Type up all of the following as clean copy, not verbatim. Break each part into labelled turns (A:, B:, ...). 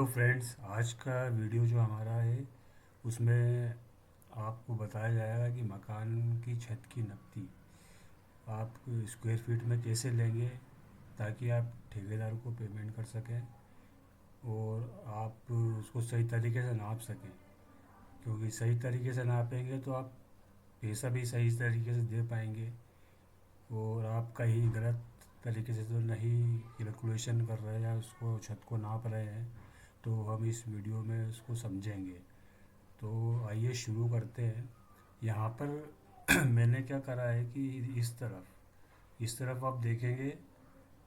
A: Friends, आज का video जो हमारा है उसमें आपको बताया जाएगा कि मकान की छत की नक़दी आप स्क्वायर फीट में कैसे लेंगे ताकि आप ठेकेदार को पेमेंट कर सकें और आप उसको सही तरीके से नाप सकें। क्योंकि सही तरीके से नापेंगे तो आप पैसा भी सही तरीके से दे पाएंगे और आप कहीं गलत तरीके से तो नहीं कैलकुलेशन कर रहे हैं या उसको छत को नाप रहे हैं। तो हम इस वीडियो में उसको समझेंगे। तो आइए शुरू करते हैं। यहाँ पर मैंने क्या करा है कि इस तरफ आप देखेंगे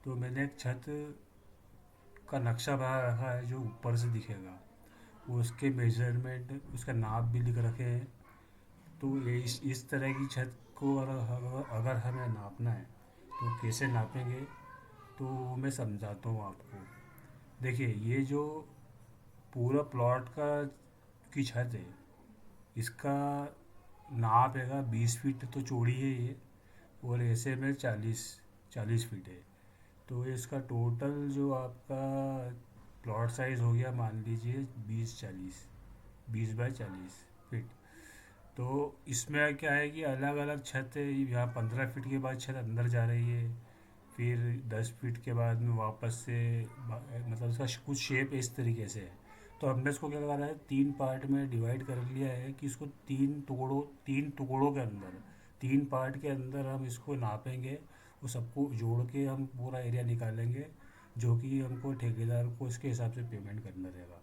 A: तो मैंने एक छत का नक्शा बना रखा है जो ऊपर से दिखेगा। वो उसके मेजरमेंट उसका नाप भी लिख रखे हैं। तो ये इस तरह की छत को अगर हमें नापना है तो कैसे नापेंगे, तो वो मैं समझाता हूँ आपको। देखिए, ये जो पूरा प्लॉट का की छत है, इसका नाप है 20 फीट तो चौड़ी है ये, और ऐसे में 40 फीट है। तो इसका टोटल जो आपका प्लॉट साइज़ हो गया, मान लीजिए 20 बाई 40 फीट। तो इसमें क्या है कि अलग अलग छत है। यहाँ 15 फीट के बाद छत अंदर जा रही है, फिर 10 फीट के बाद में वापस से मतलब इसका कुछ शेप इस तरीके से है। तो हमने इसको क्या करा है, 3 पार्ट में डिवाइड कर लिया है कि इसको 3 टुकड़ों के अंदर, 3 पार्ट के अंदर हम इसको नापेंगे। वो सबको जोड़ के हम पूरा एरिया निकालेंगे जो कि हमको ठेकेदार को इसके हिसाब से पेमेंट करना रहेगा।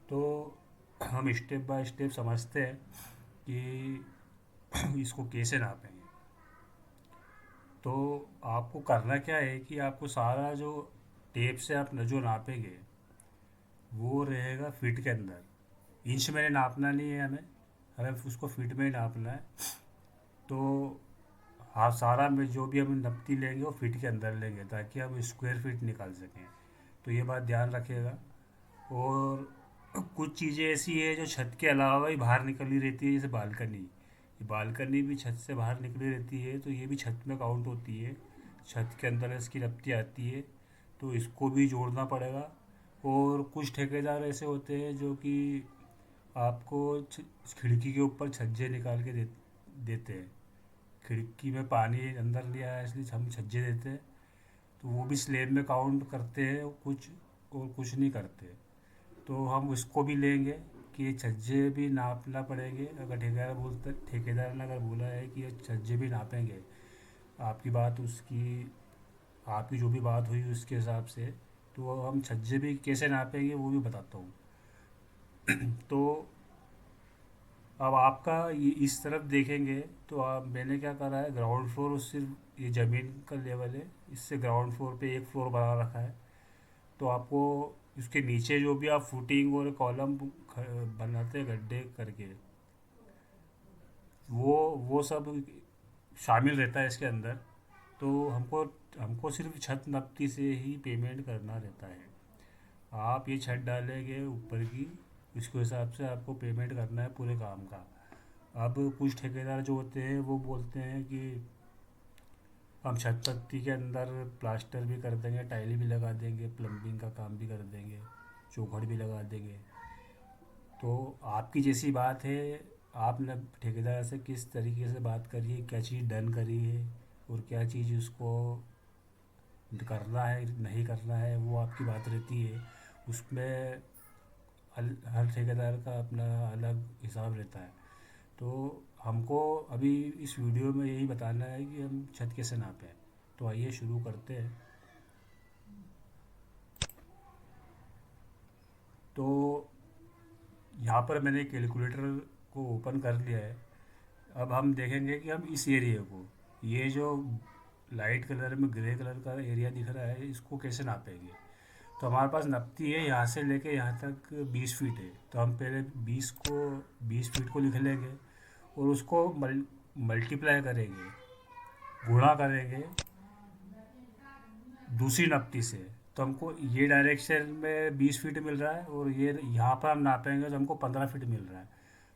A: तो हम स्टेप बाय स्टेप समझते हैं कि इसको कैसे नापेंगे। तो आपको करना क्या है कि आपको सारा जो टेप से आप जो नापेंगे वो रहेगा फीट के अंदर। इंच में नापना नहीं है हमें उसको फीट में ही नापना है। तो हाँ, सारा में जो भी हम नपती लेंगे वो फीट के अंदर लेंगे ताकि हम स्क्वायर फीट निकाल सकें। तो ये बात ध्यान रखिएगा। और कुछ चीज़ें ऐसी है जो छत के अलावा ही बाहर निकली रहती है, जैसे बालकनी। ये बालकनी भी छत से बाहर निकली रहती है, तो ये भी छत में काउंट होती है। छत के अंदर इसकी रफ्ती आती है, तो इसको भी जोड़ना पड़ेगा। और कुछ ठेकेदार ऐसे होते हैं जो कि आपको खिड़की के ऊपर छज्जे निकाल के देते हैं। खिड़की में पानी अंदर लिया है इसलिए हम छज्जे देते हैं। तो वो भी स्लेब में काउंट करते हैं कुछ, और कुछ नहीं करते। तो हम उसको भी लेंगे कि ये छज्जे भी नापना पड़ेंगे। अगर ठेकेदार ने अगर बोला है कि ये छज्जे भी नापेंगे, आपकी बात उसकी आपकी जो भी बात हुई उसके हिसाब से, तो हम छज्जे भी कैसे नापेंगे वो भी बताता हूँ। तो अब आपका ये इस तरफ देखेंगे तो आप मैंने क्या करा है, ग्राउंड फ्लोर सिर्फ ये ज़मीन का लेवल है, इससे ग्राउंड फ्लोर पे एक फ्लोर बना रखा है। तो आपको इसके नीचे जो भी आप फुटिंग और कॉलम बनाते हैं गड्ढे करके, वो वो सब शामिल रहता है इसके अंदर। तो हमको हमको सिर्फ छत नकदी से ही पेमेंट करना रहता है। आप ये छत डालेंगे ऊपर की, उसके हिसाब से आपको पेमेंट करना है पूरे काम का। अब कुछ ठेकेदार जो होते हैं वो बोलते हैं कि हम छत पत्ती के अंदर प्लास्टर भी कर देंगे, टाइल भी लगा देंगे, प्लम्बिंग का काम भी कर देंगे, चौखट भी लगा देंगे। तो आपकी जैसी बात है, आपने ठेकेदार से किस तरीके से बात करी है, क्या चीज़ डन करी है और क्या चीज़ उसको करना है नहीं करना है, वो आपकी बात रहती है। उसमें हर ठेकेदार का अपना अलग हिसाब रहता है। तो हमको अभी इस वीडियो में यही बताना है कि हम छत कैसे नापें। तो आइए शुरू करते हैं। तो यहाँ पर मैंने कैलकुलेटर को ओपन कर लिया है। अब हम देखेंगे कि हम इस एरिया को, ये जो लाइट कलर में ग्रे कलर का एरिया दिख रहा है, इसको कैसे नापेंगे। तो हमारे पास नपती है, यहाँ से लेके यहाँ तक 20 फीट है। तो हम पहले 20 फीट को लिख लेंगे और उसको मल्टीप्लाई करेंगे, गुणा करेंगे दूसरी नपती से। तो हमको ये डायरेक्शन में 20 फीट मिल रहा है और ये यहाँ पर हम नापेंगे तो हमको 15 फीट मिल रहा है।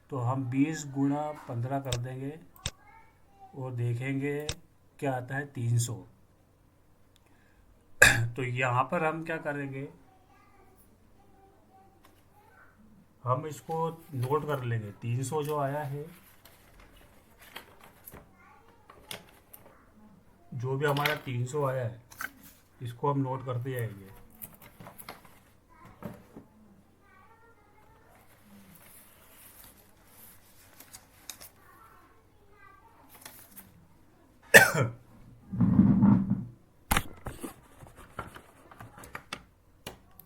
A: तो हम 20 × 15 कर देंगे और देखेंगे क्या आता है, 300। तो यहाँ पर हम क्या करेंगे, हम इसको नोट कर लेंगे। 300 जो आया है, जो भी हमारा 300 आया है, इसको हम नोट करते जाएंगे।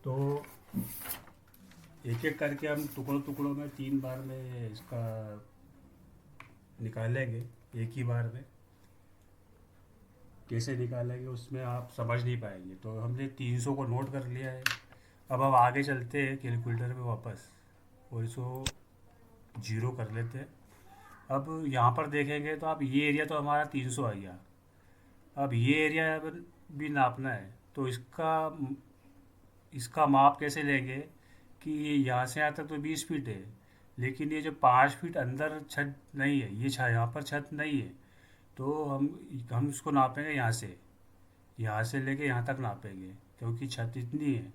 A: तो एक एक करके हम टुकड़ों टुकड़ों में 3 बार में इसका निकालेंगे, एक ही बार में। कैसे निकालेंगे उसमें आप समझ नहीं पाएंगे। तो हमने 300 को नोट कर लिया है। अब हम आगे चलते हैं कैलकुलेटर में वापस, और इसको जीरो कर लेते हैं। अब यहाँ पर देखेंगे तो आप ये एरिया तो हमारा 300 आ गया। अब ये एरिया भी नापना है। तो इसका इसका माप कैसे लेंगे कि यहाँ से यहाँ तक तो 20 फीट है, लेकिन ये जो 5 फीट अंदर छत नहीं है, ये यहाँ पर छत नहीं है। तो हम इसको नापेंगे यहाँ से लेके यहाँ तक नापेंगे, क्योंकि छत इतनी है।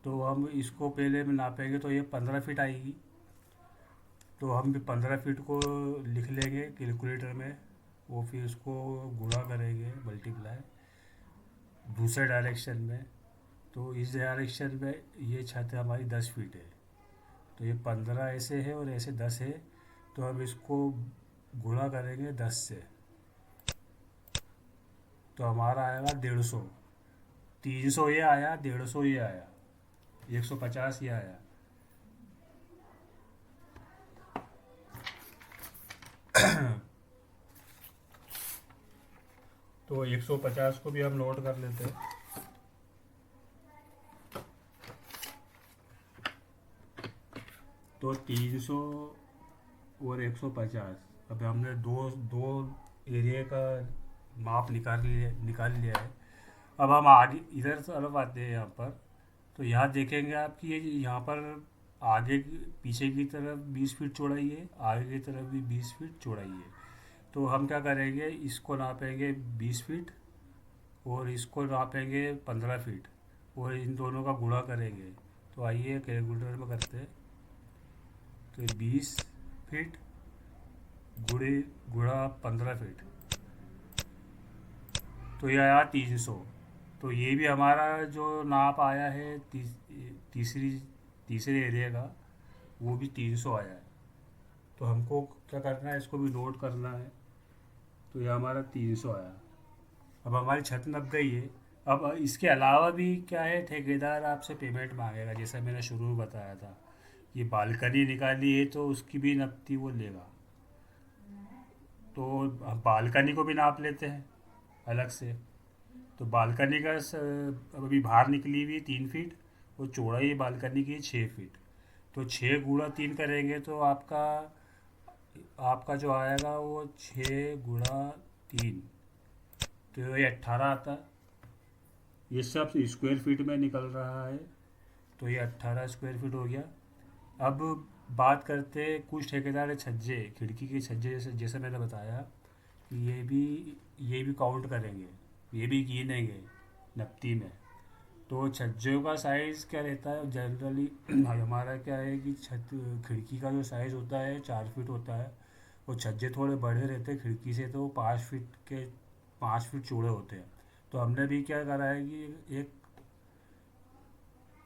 A: तो हम इसको पहले में नापेंगे तो ये 15 फीट आएगी। तो हम भी 15 फीट को लिख लेंगे कैलकुलेटर में, वो फिर उसको गुणा करेंगे, मल्टीप्लाई दूसरे डायरेक्शन में। तो इस डायरेक्शन में ये छत हमारी 10 फीट है। तो ये 15 ऐसे है और ऐसे 10 है। तो हम इसको गुणा करेंगे 10 से, तो हमारा आएगा 150। 300 ये आया, 150 ये आया, 150 ये आया। तो 150 को भी हम नोट कर लेते हैं। तो 300 और 150, अब हमने दो दो एरिया का माप निकाल लिया है। अब हम आगे इधर तरफ आते हैं यहाँ पर। तो यहाँ देखेंगे आप कि ये यहाँ पर आगे पीछे की तरफ 20 फीट चौड़ाई है, आगे की तरफ भी 20 फीट चौड़ाई है। तो हम क्या करेंगे, इसको नापेंगे 20 फीट और इसको नापेंगे 15 फीट, और इन दोनों का गुणा करेंगे। तो आइए कैलकुलेटर में करते हैं। तो 20 फीट गुणे गुणा 15 फीट, तो ये आया 300। तो ये भी हमारा जो नाप आया है तीसरी तीसरे एरिया का, वो भी 300 आया है। तो हमको क्या करना है, इसको भी नोट करना है। तो ये हमारा 300 आया। अब हमारी छत नप गई है। अब इसके अलावा भी क्या है, ठेकेदार आपसे पेमेंट मांगेगा, जैसा मैंने शुरू में बताया था। ये बालकनी निकाली है तो उसकी भी नपती वो लेगा। तो हम बालकनी को भी नाप लेते हैं अलग से। तो बालकनी का अब अभी बाहर निकली हुई 3 फीट, और चौड़ाई बालकनी की 6 फीट। तो 6 गुणा 3 करेंगे तो आपका आपका जो आएगा वो 6 गुणा 3, तो ये 18 आता है। ये सब स्क्वायर फीट में निकल रहा है। तो ये 18 स्क्वायर फीट हो गया। अब बात करते हैं कुछ ठेकेदार छज्जे, खिड़की के छज्जे, जैसे जैसे मैंने बताया कि ये भी काउंट करेंगे, ये भी गिनेंगे नफ्ती में। तो छज्जों का साइज़ क्या रहता है जनरली, हमारा क्या है कि छत खिड़की का जो साइज़ होता है 4 फीट होता है। वो छज्जे थोड़े बड़े रहते हैं खिड़की से, तो 5 फीट चौड़े होते हैं। तो हमने भी क्या करा है कि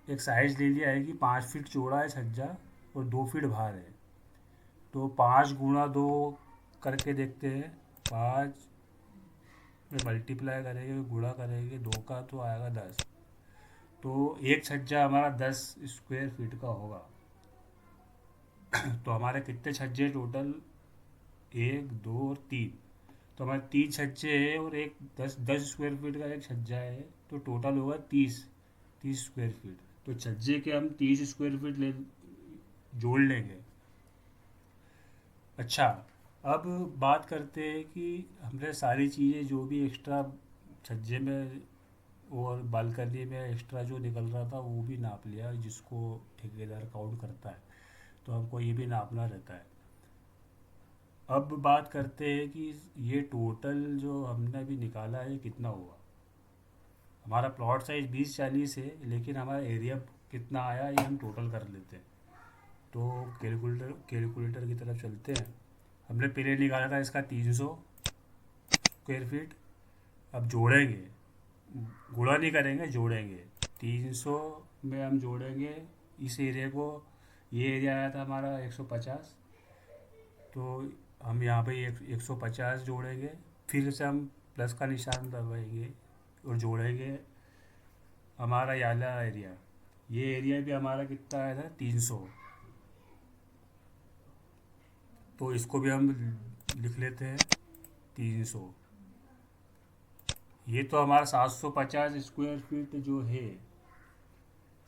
A: एक साइज़ ले लिया है कि 5 फीट चौड़ा है छज्जा और 2 फीट बाहर है। तो 5 गुणा 2 करके देखते हैं। 5 में मल्टीप्लाई करेंगे, गुणा करेंगे 2 का, तो आएगा 10। तो एक छज्जा हमारा 10 स्क्वायर फीट का होगा। तो हमारे कितने छज्जे टोटल, 1 2 और 3। तो हमारे 3 छज्जे हैं और एक 10 10 स्क्वायर फीट का एक छज्जा है। तो टोटल होगा 30 30 स्क्वायर फीट। तो छज्जे के हम 30 स्क्वायर फीट ले जोड़ लेंगे। अच्छा, अब बात करते हैं कि हमने सारी चीज़ें जो भी एक्स्ट्रा छज्जे में और बालकनी में एक्स्ट्रा जो निकल रहा था वो भी नाप लिया, जिसको ठेकेदार काउंट करता है। तो हमको ये भी नापना रहता है। अब बात करते हैं कि ये टोटल जो हमने अभी निकाला है कितना हुआ। हमारा प्लॉट साइज 20 40 है, लेकिन हमारा एरिया कितना आया ये हम टोटल कर लेते हैं। तो कैलकुलेटर की तरफ चलते हैं। हमने पहले निकाला था इसका 300 स्क्वायर फीट। अब जोड़ेंगे, गुणा नहीं करेंगे, जोड़ेंगे। 300 में हम जोड़ेंगे इस एरिया को। ये एरिया आया था हमारा 150, तो हम यहाँ पे 150 जोड़ेंगे। फिर से हम प्लस का निशान दबाएंगे और जोड़ेंगे हमारा ये वाला एरिया। ये एरिया भी हमारा कितना आया था, 300। तो इसको भी हम लिख लेते हैं 300। ये तो हमारा 750 स्क्वायर फीट जो है,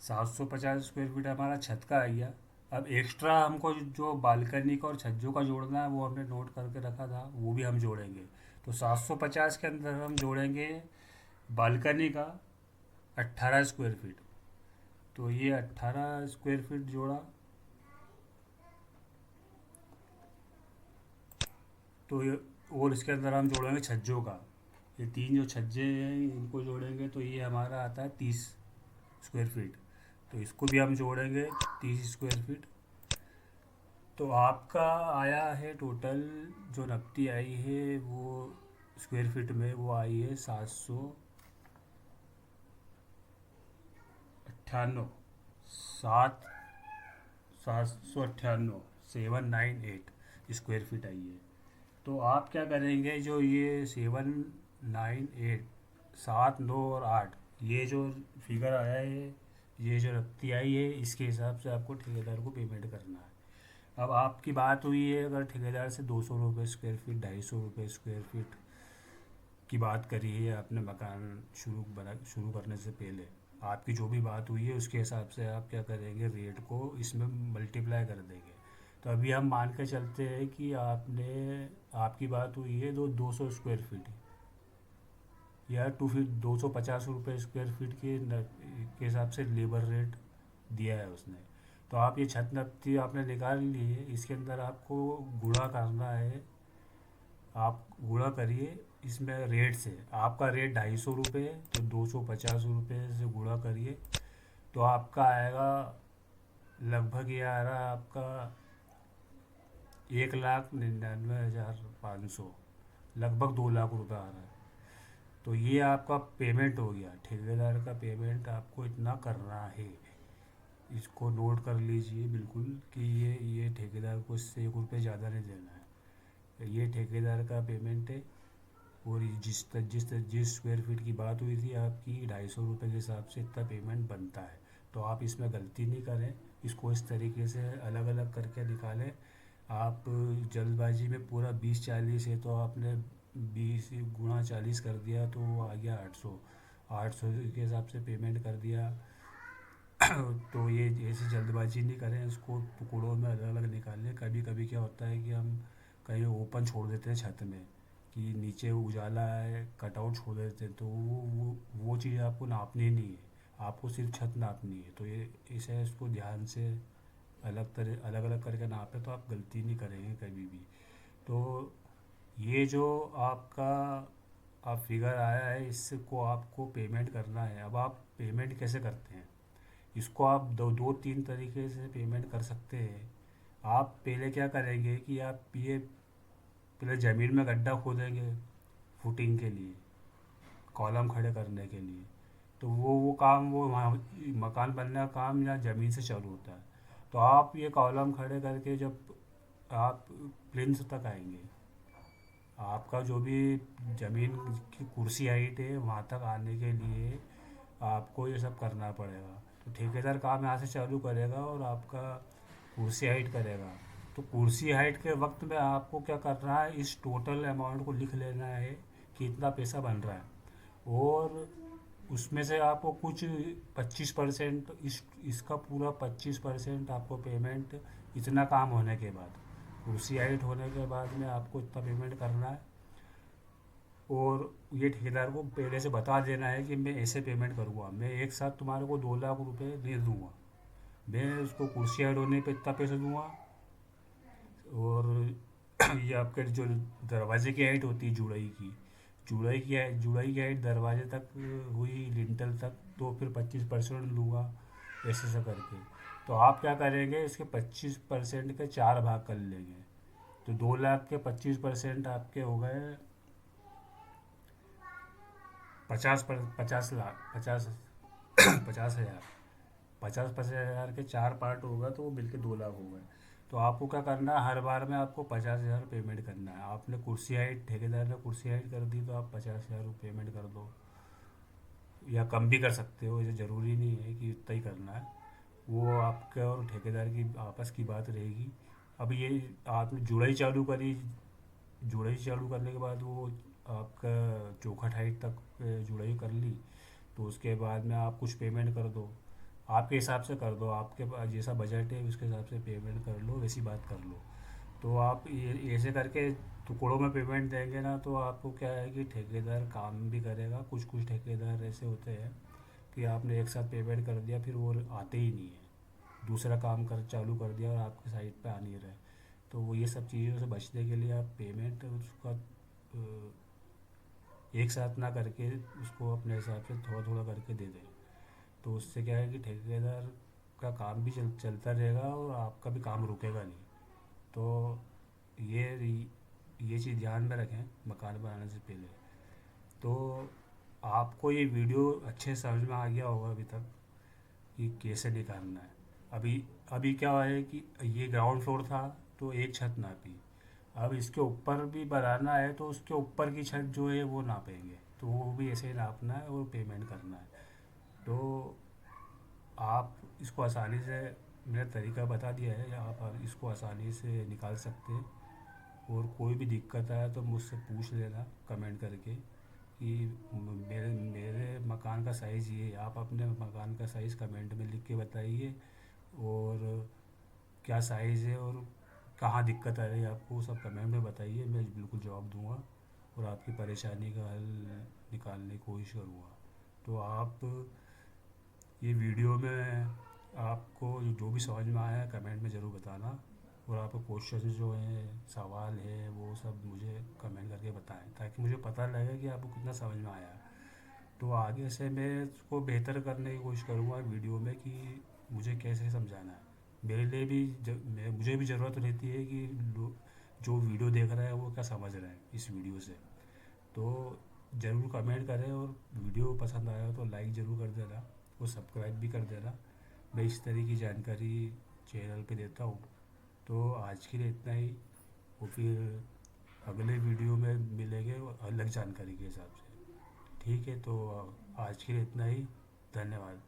A: 750 स्क्वायर फीट हमारा छत का आ गया। अब एक्स्ट्रा हमको जो बालकनी का और छज्जों का जोड़ना है वो हमने नोट करके रखा था, वो भी हम जोड़ेंगे। तो 750 के अंदर हम जोड़ेंगे बालकनी का 18 स्क्वायर फीट। तो ये 18 स्क्वायर फीट जोड़ा। तो ये, और इसके अंदर हम जोड़ेंगे छज्जों का। ये तीन जो छज्जे हैं इनको जोड़ेंगे तो ये हमारा आता है 30 स्क्वायर फीट। तो इसको भी हम जोड़ेंगे 30 स्क्वायर फीट। तो आपका आया है टोटल, जो नकदी आई है वो स्क्वायर फीट में वो आई है 798। 798, 798 स्क्वायर फीट आई है। तो आप क्या करेंगे, जो ये 798, 7, 9 और 8, ये जो फिगर आया है, ये जो रकती आई है, इसके हिसाब से आपको ठेकेदार को पेमेंट करना है। अब आपकी बात हुई है अगर ठेकेदार से 200 रुपये स्क्वायर फीट, 250 रुपये स्क्वायर फीट की बात करी है आपने मकान शुरू करने से पहले, आपकी जो भी बात हुई है उसके हिसाब से आप क्या करेंगे, रेट को इसमें मल्टीप्लाई कर देंगे। तो अभी हम मान के चलते हैं कि आपकी बात हुई है 200 स्क्वायर फीट या 250 रुपये स्क्वायर फीट के हिसाब से लेबर रेट दिया है उसने। तो आप ये छत नकदी आपने निकाल ली है, इसके अंदर आपको गुणा करना है। आप गुणा करिए इसमें रेट से। आपका रेट 250 रुपये है, तो 250 रुपये से गुणा करिए। तो आपका आएगा लगभग, ये आ रहा है आपका 1,99,500, लगभग 2 लाख रुपये आ रहा है। तो ये आपका पेमेंट हो गया, ठेकेदार का पेमेंट आपको इतना करना है। इसको नोट कर लीजिए बिल्कुल कि ये ठेकेदार को इससे 1 रुपये ज़्यादा नहीं देना है। ये ठेकेदार का पेमेंट है। और जिस स्क्वायर फीट की बात हुई थी आपकी, 250 रुपये के हिसाब से इतना पेमेंट बनता है। तो आप इसमें गलती नहीं करें, इसको इस तरीके से अलग अलग करके निकालें। आप जल्दबाजी में पूरा 20-40 है तो आपने 20 × 40 कर दिया तो वो आ गया 800। 800 के हिसाब से पेमेंट कर दिया। तो ये ऐसी जल्दबाजी नहीं करें, इसको टुकड़ों में अलग अलग निकालें। कभी कभी क्या होता है कि हम कहीं ओपन छोड़ देते हैं छत में, कि नीचे उजाला है, कटआउट छोड़ देते हैं, तो वो चीज़ आपको नापनी नहीं है। आपको सिर्फ छत नापनी है। तो ये इसे इसको ध्यान से अलग अलग करके नापे तो आप गलती नहीं करेंगे कभी भी। तो ये जो आपका आप फिगर आया है, इसको आपको पेमेंट करना है। अब आप पेमेंट कैसे करते हैं, इसको आप दो तीन तरीके से पेमेंट कर सकते हैं। आप पहले क्या करेंगे कि आप ये पहले ज़मीन में गड्ढा खोदेंगे फुटिंग के लिए, कॉलम खड़े करने के लिए। तो वो काम, वो वहाँ मकान बनने का काम या ज़मीन से चालू होता है। तो आप ये कॉलम खड़े करके जब आप प्लिंथ तक आएंगे, आपका जो भी ज़मीन की कुर्सी हाइट है वहाँ तक आने के लिए आपको ये सब करना पड़ेगा। तो ठेकेदार काम यहाँ से चालू करेगा और आपका कुर्सी हाइट करेगा। तो कुर्सी हाइट के वक्त में आपको क्या करना है, इस टोटल अमाउंट को लिख लेना है कि इतना पैसा बन रहा है। और उसमें से आपको कुछ 25%, इसका पूरा 25% आपको पेमेंट इतना काम होने के बाद, कुर्सी हाइट होने के बाद में आपको इतना पेमेंट करना है। और ये ठेकेदार को पहले से बता देना है कि मैं ऐसे पेमेंट करूँगा, मैं एक साथ तुम्हारे को 2 लाख रुपए दे दूँगा, मैं उसको कुर्सी हाइट होने पे इतना पैसे दूँगा। और ये आपके जो दरवाजे की हाइट होती है जुड़ाई की हाइट दरवाजे तक हुई, लिंटल तक, तो फिर 25% लूँगा, ऐसे करके। तो आप क्या करेंगे, इसके 25% के 4 भाग कर लेंगे। तो 2 लाख के 25% आपके हो गए 50 लाख 50 50 हजार के 4 पार्ट होगा तो वो मिलके 2 लाख हो गए। तो आपको क्या करना है, हर बार में आपको 50 हजार पेमेंट करना है। आपने कुर्सी हाइट, ठेकेदार ने कुर्सी हाइट कर दी तो आप 50 हजार पेमेंट कर दो, या कम भी कर सकते हो, ये ज़रूरी नहीं है कि इतना ही करना है। वो आपके और ठेकेदार की आपस की बात रहेगी। अब ये आपने जुड़ाई चालू करी, जुड़ाई चालू करने के बाद वो आपका चौखट हाइट तक जुड़ाई कर ली, तो उसके बाद में आप कुछ पेमेंट कर दो, आपके हिसाब से कर दो, आपके पास जैसा बजट है उसके हिसाब से पेमेंट कर लो, वैसी बात कर लो। तो आप ये ऐसे करके टुकड़ों में पेमेंट देंगे ना, तो आपको क्या है कि ठेकेदार काम भी करेगा। कुछ कुछ ठेकेदार ऐसे होते हैं कि आपने एक साथ पेमेंट कर दिया फिर वो आते ही नहीं है, दूसरा काम कर चालू कर दिया और आपके साइड पे आ नहीं रहे। तो वो ये सब चीज़ों से बचने के लिए आप पेमेंट उसका एक साथ ना करके उसको अपने हिसाब से थोड़ा थोड़ा करके दे दें। तो उससे क्या है कि ठेकेदार का काम भी चलता रहेगा और आपका भी काम रुकेगा नहीं। तो ये ये चीज़ ध्यान में रखें मकान बनाने से पहले। तो आपको ये वीडियो अच्छे से समझ में आ गया होगा अभी तक कि कैसे निकालना है। अभी अभी क्या है कि ये ग्राउंड फ्लोर था तो एक छत नापी, अब इसके ऊपर भी बनाना है तो उसके ऊपर की छत जो है वो नापेंगे, तो वो भी ऐसे ही नापना है और पेमेंट करना है। तो आप इसको आसानी से, मेरा तरीका बता दिया है, आप इसको आसानी से निकाल सकते हैं। और कोई भी दिक्कत आए तो मुझसे पूछ लेना कमेंट करके कि मेरे मेरे मकान का साइज़ ये है। आप अपने मकान का साइज़ कमेंट में लिख के बताइए, और क्या साइज़ है और कहाँ दिक्कत आ रही है आपको, सब कमेंट में बताइए, मैं बिल्कुल जवाब दूंगा और आपकी परेशानी का हल निकालने की कोशिश करूँगा। तो आप ये वीडियो में आपको जो भी समझ में आया है कमेंट में ज़रूर बताना, और आपके क्वेश्चन जो हैं, सवाल है, वो सब मुझे कमेंट करके बताएं ताकि मुझे पता लगे कि आपको कितना समझ में आया है। तो आगे से मैं इसको बेहतर करने की कोशिश करूँगा वीडियो में कि मुझे कैसे समझाना है। मेरे लिए भी मुझे भी ज़रूरत रहती है कि जो वीडियो देख रहे हैं वो क्या समझ रहे हैं इस वीडियो से। तो ज़रूर कमेंट करें, और वीडियो पसंद आया हो तो लाइक ज़रूर कर देना और सब्सक्राइब भी कर देना। मैं इस तरह की जानकारी चैनल पे देता हूँ। तो आज के लिए इतना ही, और फिर अगले वीडियो में मिलेंगे अलग जानकारी के हिसाब से। ठीक है, तो आज के लिए इतना ही। धन्यवाद।